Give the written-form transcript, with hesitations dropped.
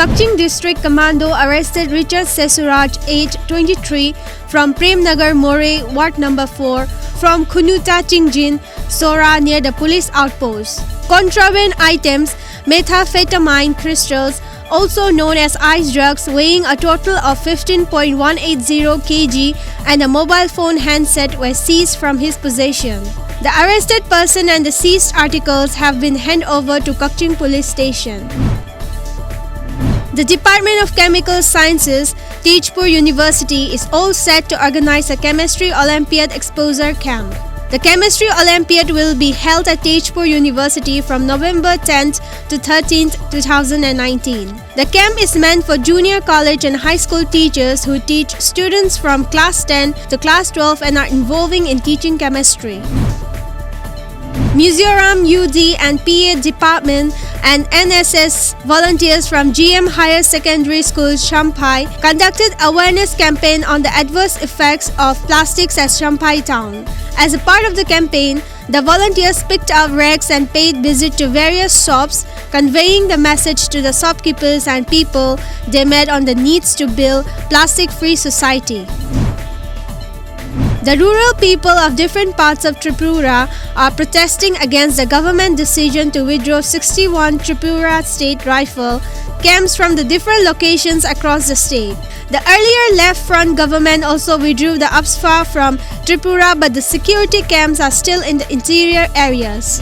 Kaching District Commando arrested Richard Sesuraj, aged 23, from Premnagar More, Ward number 4, from Khunuta Chingjin, Sora near the police outpost. Contraband items, methamphetamine crystals, also known as ice drugs, weighing a total of 15.180 kg, and a mobile phone handset were seized from his possession. The arrested person and the seized articles have been handed over to Kaching Police Station. The Department of Chemical Sciences, Tezpur University, is all set to organize a Chemistry Olympiad Exposure Camp. The Chemistry Olympiad will be held at Tezpur University from November 10th to 13th, 2019. The camp is meant for junior college and high school teachers who teach students from class 10 to class 12 and are involving in teaching chemistry. Mizoram UD and PA Department and NSS volunteers from GM Higher Secondary School Champhai conducted awareness campaign on the adverse effects of plastics at Champhai town. As a part of the campaign, the volunteers picked up rags and paid visit to various shops, conveying the message to the shopkeepers and people they met on the needs to build plastic-free society. The rural people of different parts of Tripura are protesting against the government decision to withdraw 61 Tripura State Rifle camps from the different locations across the state. The earlier Left Front government also withdrew the UPSFA from Tripura, but the security camps are still in the interior areas.